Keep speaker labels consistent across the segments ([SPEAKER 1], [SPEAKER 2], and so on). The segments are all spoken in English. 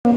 [SPEAKER 1] Good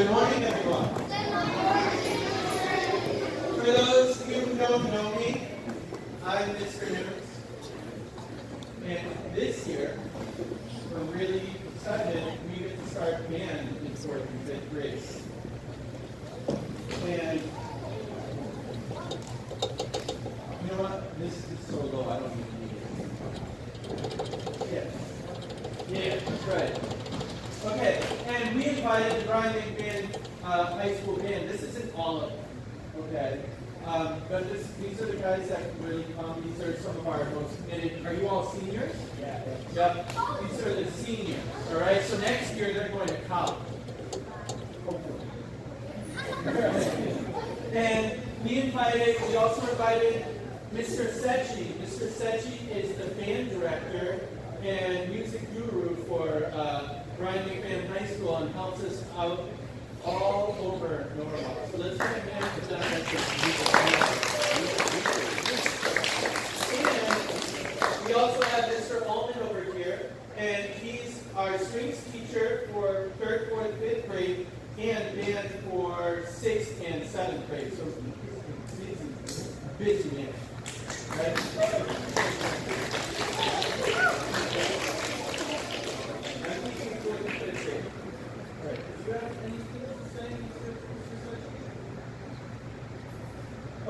[SPEAKER 1] morning, everyone. For those of you who don't know me, I'm Mr. Nimitz. And this year, we're really excited we get to start band in 4th and 5th grade. And you know what? This is so low, I don't even need it. Yeah, that's right. Okay, and we invited the Brian McBand High School Band. This isn't all of them, okay? But these are the guys that really come. These are some of our most committed. Are you all seniors? Yeah. Yep. These are the seniors, all right? So next year, they're going to college. Hopefully. And we also invited Mr. Sechi. Mr. Sechi is the band director and music guru for Brian McBand High School and helps us out all over Norwalk. So let's get a man for that. And we also have Mr. Allman over here, and he's our strings teacher for 3rd, 4th, 5th grade and band for 6th and 7th grade. So he's a busy man. Right?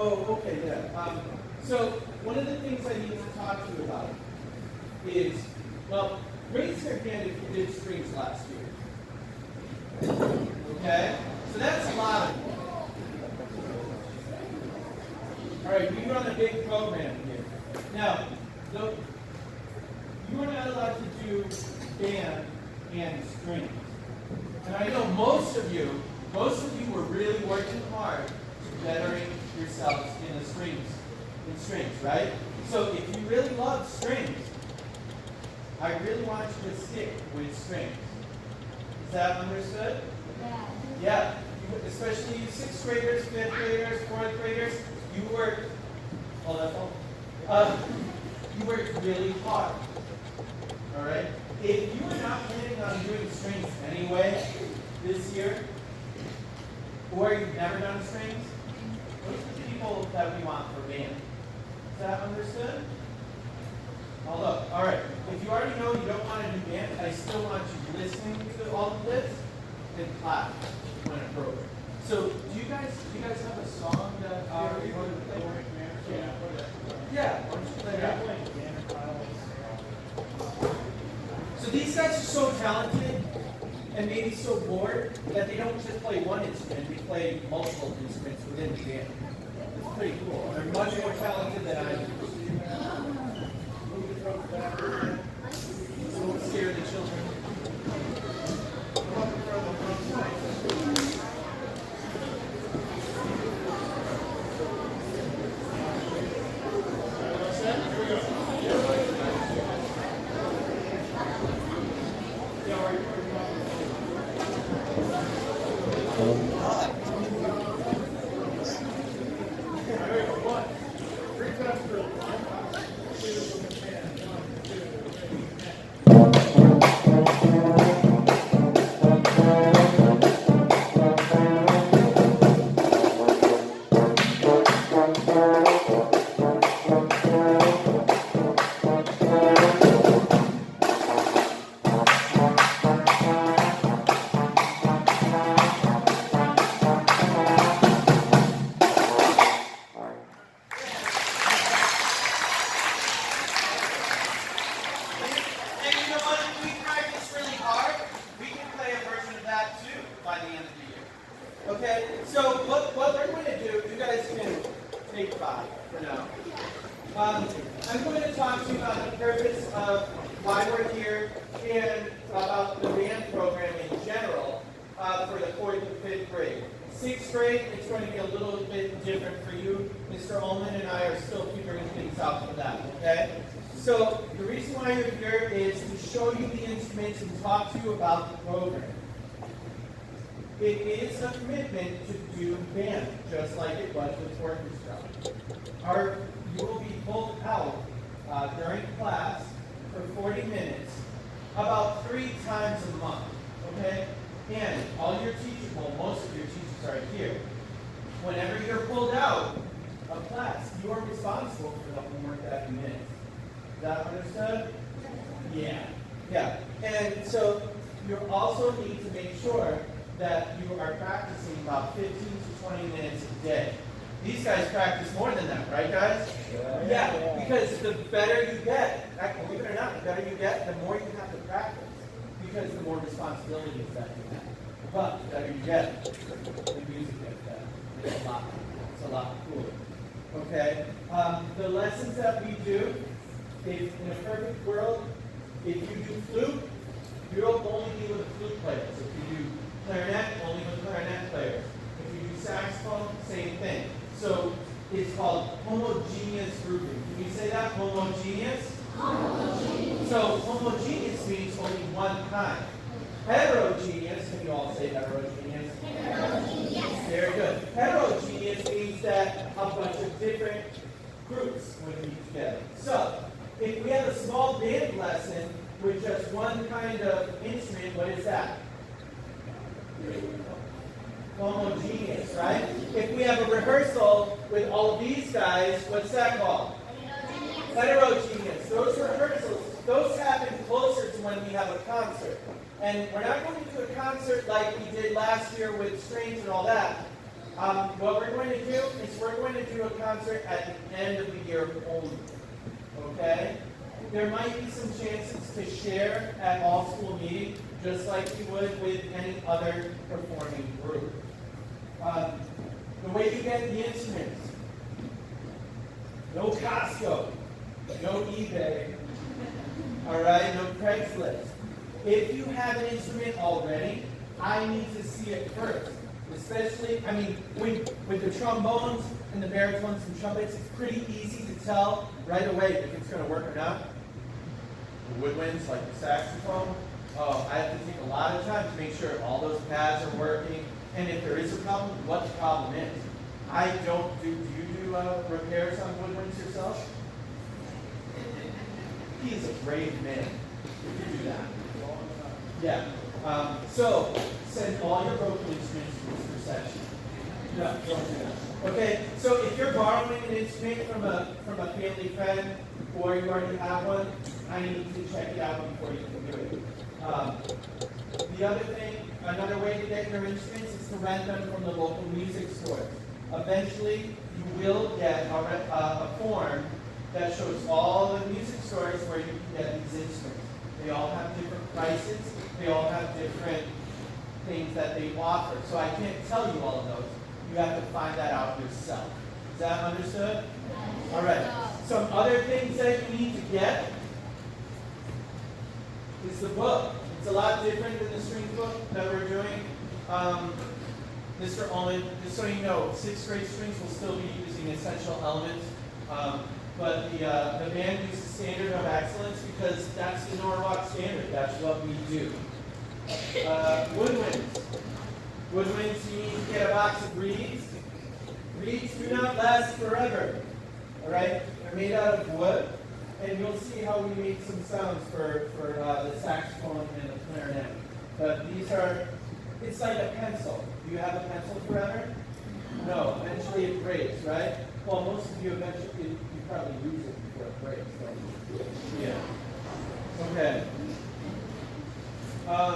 [SPEAKER 1] Oh, okay, yeah. So one of the things I need to talk to you about is, well, raise your hand if you did strings last year. Okay? So that's a lot of you. All right, we run a big program here. Now, you are not allowed to do band and strings. And I know most of you were really working hard to bettering yourselves in the strings, right? So if you really love strings, I really want you to stick with strings. Is that understood?
[SPEAKER 2] Yeah.
[SPEAKER 1] Yeah. Especially you 6th graders, 5th graders, 4th graders, you worked, you worked really hard. All right? If you are not planning on doing strings anyway this year, or you've never done strings, those are the people that we want for band. Is that understood? Hold up. All right. If you already know you don't want to do band, I still want you listening to all of this and clap when appropriate. So, do you guys have a song that you want to play? Yeah. Why don't you play that? So these guys are so talented and maybe so bored that they don't just play one instrument, they play multiple instruments within the band. It's pretty cool. They're much more talented than I am. Don't scare the children. Okay, so what we're going to do, you guys can take 5 for now. I'm going to talk to you about the purpose of why we're here and about the band program in general for the 4th and 5th grade. 6th grade, it's going to be a little bit different for you. Mr. Ullman and I are still figuring things out for that, okay? So the reason why you're here is to show you the instruments and talk to you about the program. It is a commitment to do band, just like it was with orchestra. You will be pulled out during class for 40 minutes, about 3 times a month, okay? And all your teachers, well, most of your teachers are here. Whenever you're pulled out of class, you are responsible for the homework that you missed. Is that understood? Yeah. Yeah. And so you also need to make sure that you are practicing about 15 to 20 minutes a day. These guys practice more than that, right guys? Yeah, because the better you get, believe it or not, the better you get, the more you have to practice. Because the more responsibilities that you have. But the better you get, the music gets better. It's a lot cooler. Okay? The lessons that we do, if in a perfect world, if you do flute, you'll only be with a flute player. So if you do clarinet, only with clarinet players. If you do saxophone, same thing. So it's called homogeneous grouping. Can you say that? Homogeneous? Homogeneous. So homogeneous means only one kind. Heterogeneous, can you all say heterogeneous? Heterogeneous. Very good. Heterogeneous means that a bunch of different groups would be together. So if we have a small band lesson with just one kind of instrument, what is that? Homogeneous, right? If we have a rehearsal with all of these guys, what's that called? Heterogeneous. Those rehearsals, those happen closer to when we have a concert. And we're not going to do a concert like we did last year with strings and all that. What we're going to do is we're going to do a concert at the end of the year only. Okay? There might be some chances to share at all school meeting, just like you would with any other performing group. The way you get the instruments. No Costco. No eBay. All right, no Craigslist. If you have an instrument already, I need to see it first. Especially, I mean, with the trombones and the baritones and trumpets, it's pretty easy to tell right away if it's going to work or not. The woodwinds, like the saxophone, I have to take a lot of time to make sure all those pads are working, and if there is a problem, what the problem is. I don't do you do repairs on woodwinds yourself? He's a brave man if you do that. Yeah. So, send all your broken instruments to this section. No, don't do that. Okay, so if you're borrowing an instrument from a family friend, or you already have one, I need to check it out before you can do it. The other thing, another way to get your instruments is to rent them from the local music stores. Eventually, you will get a form that shows all the music stores where you can get these instruments. They all have different prices. They all have different things that they offer. So I can't tell you all of those. You have to find that out yourself. Is that understood? All right. Some other things that you need to get is the book. It's a lot different than the string book that we're doing. Mr. Ullman, just so you know, 6th grade strings will still be using essential elements. But the band uses standard of excellence because that's the Norwalk standard. That's what we do. Woodwinds. Woodwinds, you need to get a box of reeds. Reeds do not last forever. All right? They're made out of wood. And you'll see how we make some sounds for the saxophone and the clarinet. But these are, it's like a pencil. Do you have a pencil forever? No. Eventually it breaks, right? Well, most of you eventually, you probably use it before it breaks. So. Yeah. Okay. All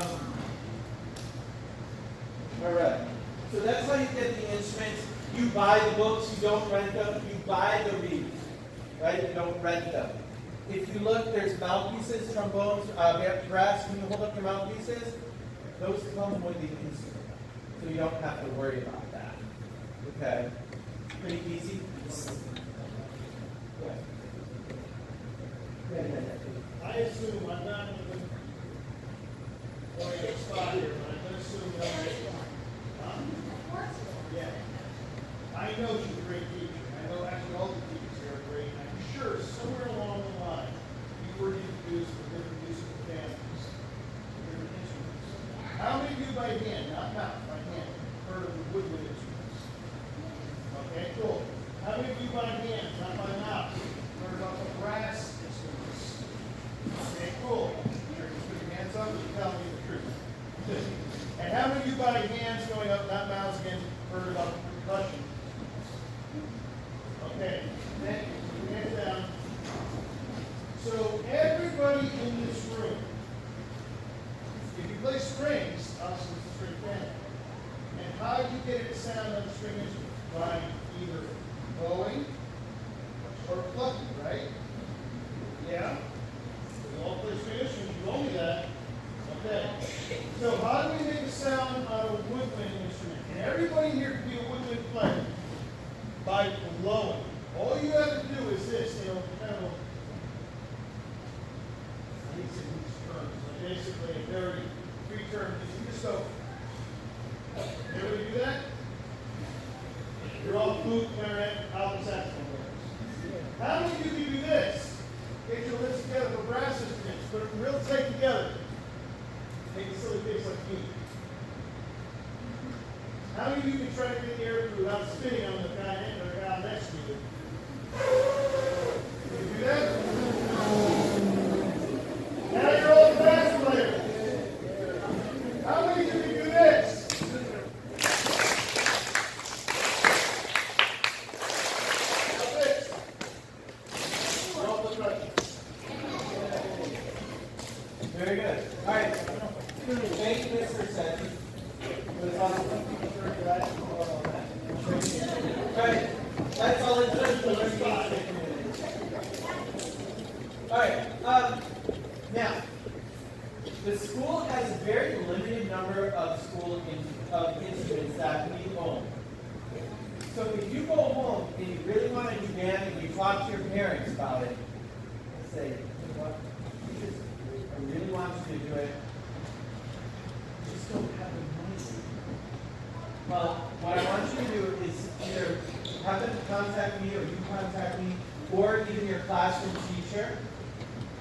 [SPEAKER 1] right. So that's how you get the instruments. You buy the books, you don't rent them. You buy the reeds, right? You don't rent them. If you look, there's mouthpieces, trombones, brass. When you hold up your mouthpieces, those come with the instrument. So you don't have to worry about that. Okay? Pretty easy.
[SPEAKER 2] I assume I'm not even going to get spot here, but I'm going to assume that yeah. I know she's a great teacher. I know actually all the teachers here are great. I'm sure somewhere along the line you were introduced to different musical families, different instruments. How many of you by hand, not mouth, by hand, heard of the woodwind instruments? Okay, cool. How many of you by hand, not by mouth, heard about the brass instruments? Okay, cool. Sure, you put your hands up and you tell me the truth. And how many of you by hands going up, not mouths again, heard about the percussion? Okay, then put your hands down. So everybody in this room, if you play strings, obviously it's a string band. And how do you get it to sound on the string instrument? By either bowing or plucking, right? Yeah? We all play string instruments, you told me that. Okay. So how do we make a sound on a woodwind instrument? And everybody here can be a woodwind player by blowing. All you have to do is this, kind of basically a very free term. You just go. Everybody do that? You're all flute, clarinet, alto saxophone players. How many of you do this? Get your lips together for brass instruments. Put them real tight together. Make a silly face like me. How many of you can try to get the air through without spinning on the guy next to you? Can you do that? Now you're all brass players. How many of you can do this? Now this. You're all percussion.
[SPEAKER 1] Very good. All right. Thank you, Mr. Sedgwick. It was awesome. Right. That's all it took for the spot. All right. Now, the school has a very limited number of instruments that we own. and you really want to do band, and you talk to your parents about it, say, you know what, I really want you to do it. I just don't have the money. Well, what I want you to do is either have them contact me or you contact me, or even your classroom teacher,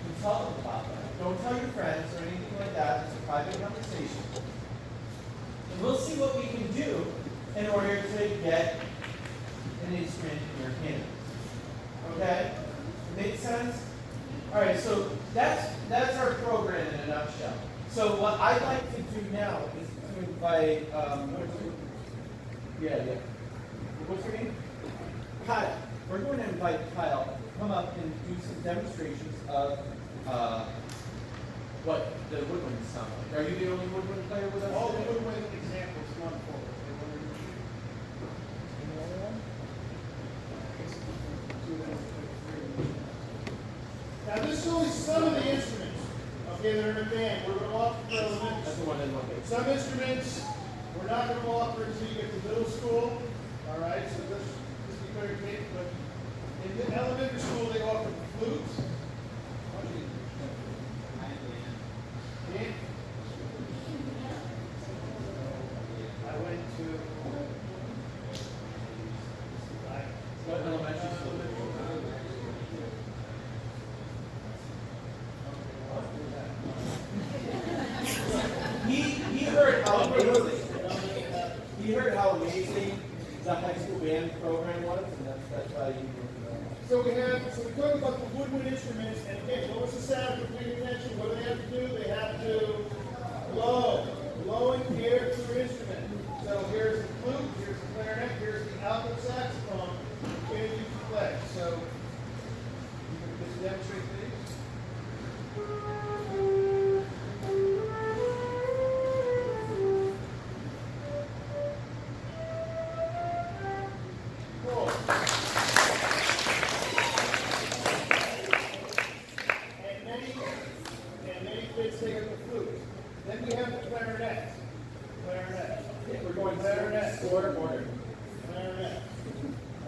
[SPEAKER 1] consult them about that. Don't tell your friends or anything like that. It's a private conversation. And we'll see what we can do in order to get an instrument in your hands. Okay? Make sense? All right, so that's our program in a nutshell. So what I'd like to do now is to invite, what's your name? Kyle. We're going to invite Kyle to come up and do some demonstrations of what the woodwind sound like. Are you the only woodwind player with us?
[SPEAKER 2] All the
[SPEAKER 1] today?
[SPEAKER 2] woodwind examples going forward. Now this is only some of the instruments. Okay, that are in the band. We're going to offer for
[SPEAKER 1] That's
[SPEAKER 2] elementary.
[SPEAKER 1] the one in one case.
[SPEAKER 2] Some instruments we're not going to offer until you get to middle school. All right, so just be very clear. But in the elementary school, they offer flutes. Yeah. I went to.
[SPEAKER 1] What elementary school? He heard how amazing. He heard how amazing the high school band program was, and that's why he.
[SPEAKER 2] So we talked about the woodwind instruments, and again, what was the sound? If you're paying attention, what do they have to do? They have to blowing air to their instrument. So here's the flute, here's the clarinet, here's the alto saxophone. Can you play? So you can just demonstrate these. Cool. And many kids take up the flute. Then we have the clarinet.
[SPEAKER 1] Yeah, we're going
[SPEAKER 2] Clarinet.
[SPEAKER 1] order.
[SPEAKER 2] Clarinet.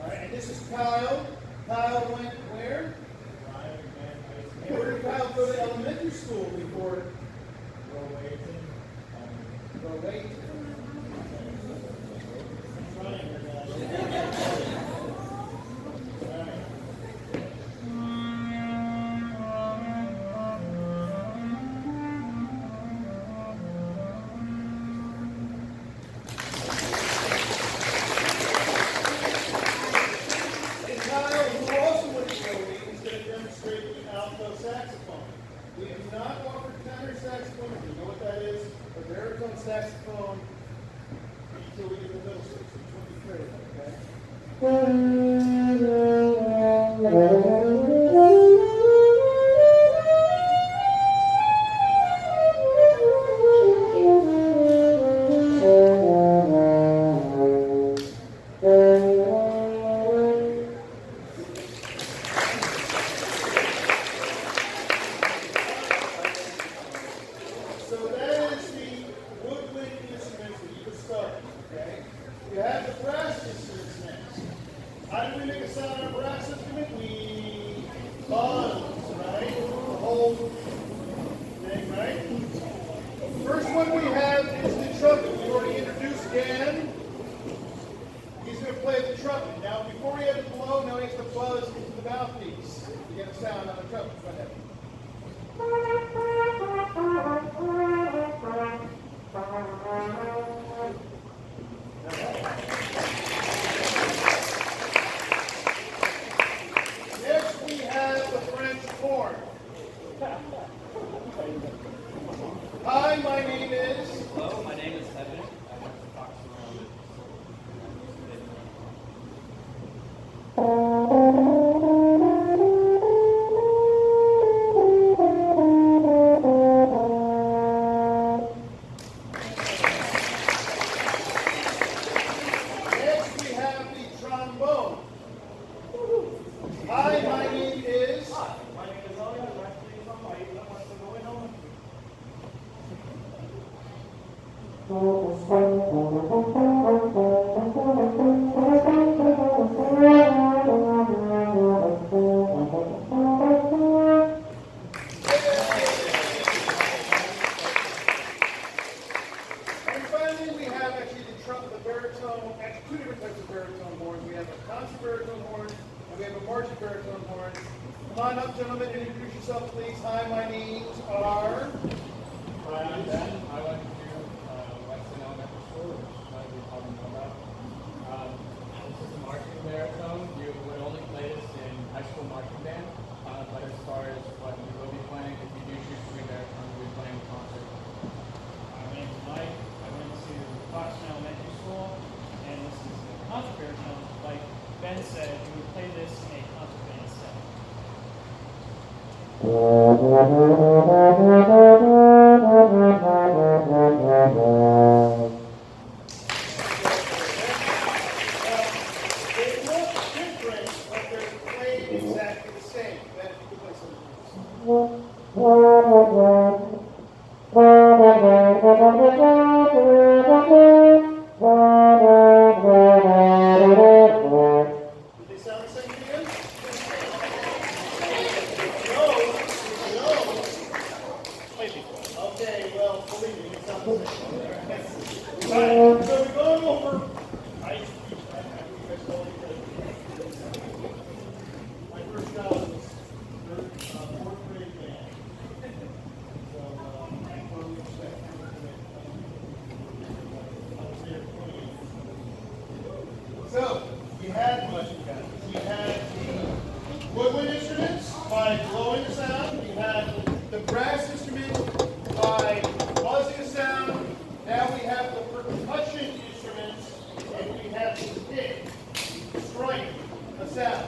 [SPEAKER 2] All right, and this is Kyle. Kyle went where? And where did Kyle go to elementary school before? Rowayton. And Kyle, who also went to Rowayton, is going to demonstrate the alto saxophone. We have not offered tenor saxophone, if you know what that is, or baritone saxophone until we get to middle school, so 23, okay? So that is the woodwind instruments that you can start, okay? You have the brass instruments next. How do we make a sound on a brass instrument? We buzz, right? The whole thing, right? The first one we have is the trumpet. We already introduced Dan. He's going to play the trumpet. Now, before he has to blow, now he has to buzz into the mouthpiece to get a sound on the trumpet. Go ahead. Next, we have the French horn. Hi, my name is.
[SPEAKER 3] Hello, my name is Evan. I work for Fox Road.
[SPEAKER 2] concert baritone horn, and we have a marching baritone horn. Come on up, gentlemen, introduce yourself, please. Hi, my names are.
[SPEAKER 3] Hi, I'm Ben. I went to Weston Elementary School, which you probably know about. This is a marching baritone. You would only play this in high school marching band, but as far as what you will be playing, if you do choose to be baritone, you'll be playing concert.
[SPEAKER 4] My name is Mike. I went to Foxton Elementary School, and this is a concert baritone. Like Ben said, we would play this in a concert band set.
[SPEAKER 2] They look different, but they're played exactly the same. Ben, if you could play something. Did they sound the same to you? No. Okay, well, believe me, it sounds the same. All right, so we're going over. My first job was fourth grade band. So I totally expect I was there 20 years. So we had the woodwind instruments by blowing the sound. We had the brass instruments by buzzing the sound. Now we have the percussion instruments, and we have the pick, strike, a sound.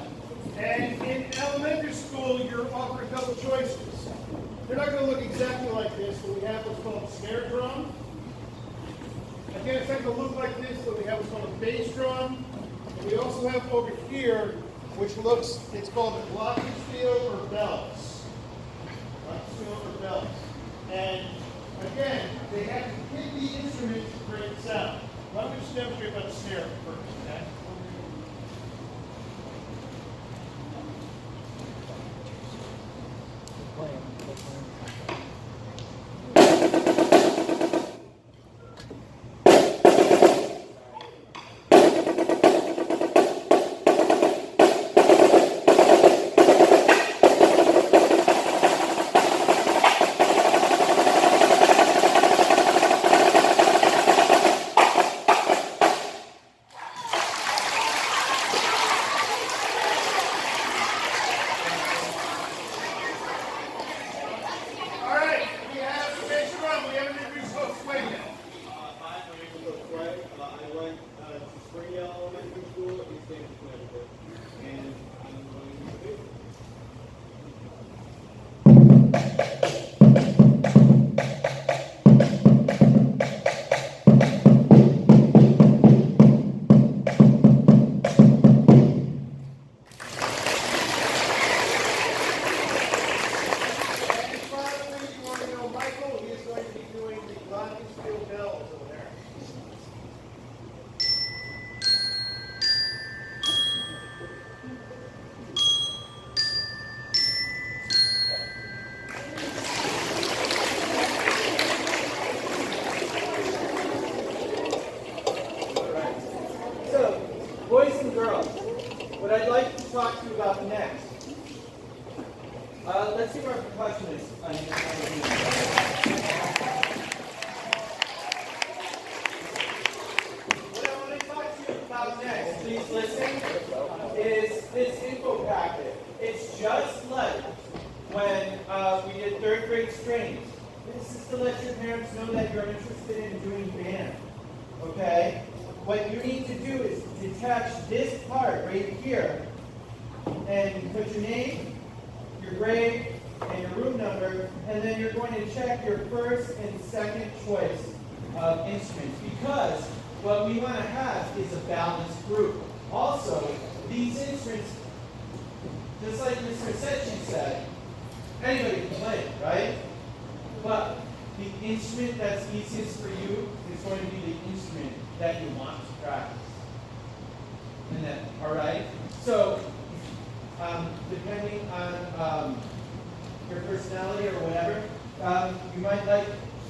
[SPEAKER 2] And in elementary school, you're offered a couple choices. They're not going to look exactly like this, but we have what's called a snare drum. Again, it's not going to look like this, but we have what's called a bass drum. And we also have over here, which looks, it's called a glockenspiel or bells. Glockenspiel or bells. And again, they have to hit the instrument to create sound. Why don't we just demonstrate about the snare first, okay? All right, we have the bass drum. We haven't introduced Coach Sway yet.
[SPEAKER 5] My name is Coach Sway. I went to Springdale Elementary School in Stamford, Connecticut, and I'm going to be.
[SPEAKER 2] And finally, you want to know Michael? He is going to be doing the glockenspiel bells over there.
[SPEAKER 1] So, boys and girls, what I'd like to talk to you about next. Let's see if our percussionists understand. What I want to talk to you about next, please listen, is this info packet. It's just like when we did third grade strings. This is to let your parents know that you're interested in doing band. Okay? What you need to do is detach this part right here and you put your name, your grade, and your room number, and then you're going to check your first and second choice of instruments, because what we want to have is a balanced group. Also, these instruments, just like Mr. Setchin said, anybody can play it, right? But the instrument that's easiest for you is going to be the instrument that you want to practice. And then, all right? So, depending on your personality or whatever, you might like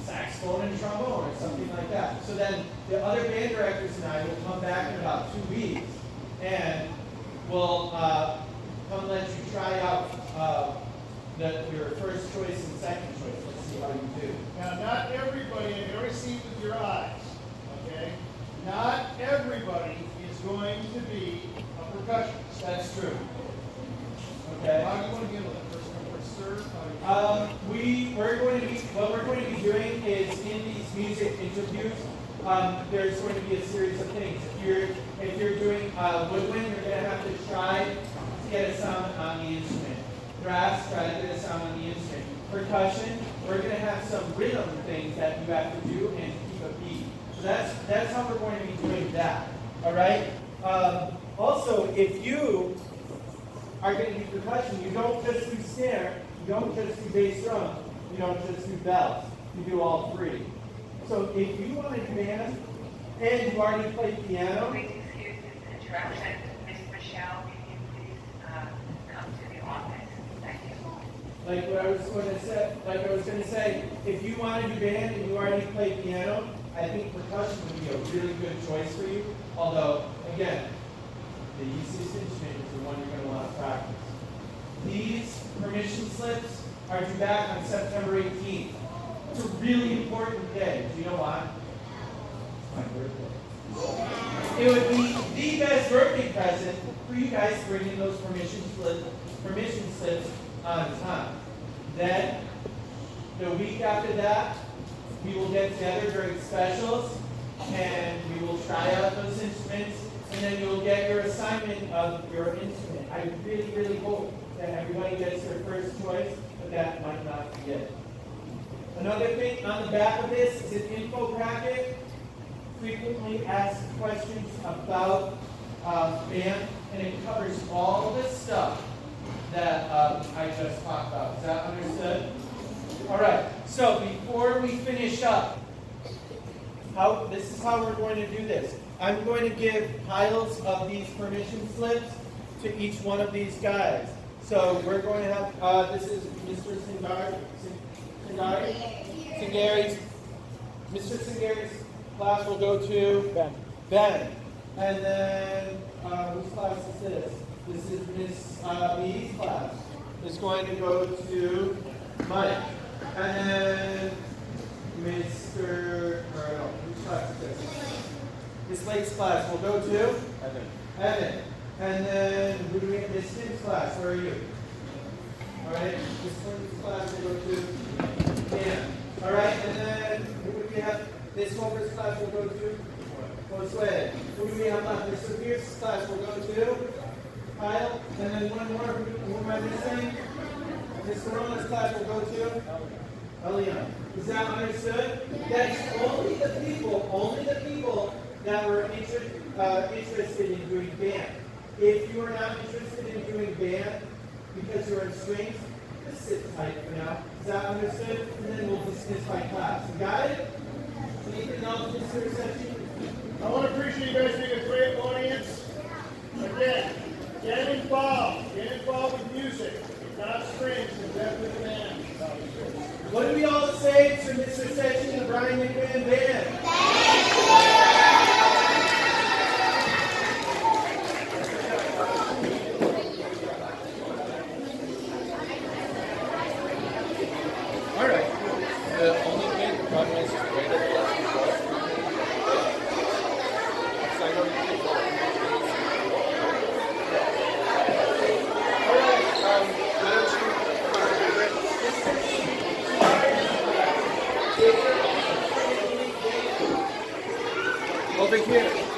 [SPEAKER 1] saxophone and trombone or something like that. So then the other band directors and I will come back in about 2 weeks and will come let you try out your first choice and second choice. Let's see how you do.
[SPEAKER 2] Now, not everybody, and every see with your eyes, okay? Not everybody is going to be a percussionist.
[SPEAKER 1] That's true. Okay.
[SPEAKER 2] How do you want to handle that? First come, first serve? How do you-
[SPEAKER 1] What we're going to be doing is in these music interviews, there's going to be a series of things. If you're doing woodwind, you're going to have to try to get a sound on the instrument. Brass, try to get a sound on the instrument. Percussion, we're going to have some rhythm things that you have to do and keep a beat. So that's how we're going to be doing that. All right. Also, if you are going to do percussion, you don't just do snare, you don't just do bass drum, you don't just do bells. You do all three. So if you want to do band and you already play piano,
[SPEAKER 6] Please excuse this interruption. Miss Michelle, can you please come to the office? Thank you.
[SPEAKER 1] like I was going to say, if you want to do band and you already play piano, I think percussion would be a really good choice for you. Although, again, the easiest instrument is the one you're going to want to practice. These permission slips are due back on September 18th. It's a really important day. Do you know why? It's my birthday. It would be the best birthday present for you guys to bring in those permission slips on time. Then, the week after that, we will get together during specials and we will try out those instruments, and then you'll get your assignment of your instrument. I really, really hope that everybody gets their first choice, but that might not be it. Another thing on the back of this is an info packet. Frequently asked questions about band, and it covers all the stuff that I just talked about. Is that understood? All right. So before we finish up, this is how we're going to do this. I'm going to give piles of these permission slips to each one of these guys. So we're going to have, this is Mr. Singari's. Mr. Singari's class will go to Ben. And then, whose class is this? This is Miss B's class. It's going to go to Mike. And then whose class is this? Miss Lake's class will go to Evan. And then who do we have? Miss Tim's class, where are you? All right, Miss Tim's class will go to Dan. All right, and then who do we have? Miss Holmer's class will go to Josue. Who do we have left? Mr. Pierce's class will go to Kyle. And then one more, who am I missing? Miss Corona's class will go to Eliana. Is that understood? That's only the people that were interested in doing band. If you are not interested in doing band because you're in strings, just sit tight for now. Is that understood? And then we'll dismiss by class. You got it? Anything else in this session?
[SPEAKER 2] I want to appreciate you guys being a great audience. Again, get involved with music. If not strings, then definitely band.
[SPEAKER 1] What do we all say to Mr. Session and Brian McMahon Band?
[SPEAKER 7] All right. The only thing, the problem is wait until it's I know you can go. All right, why don't you, over here.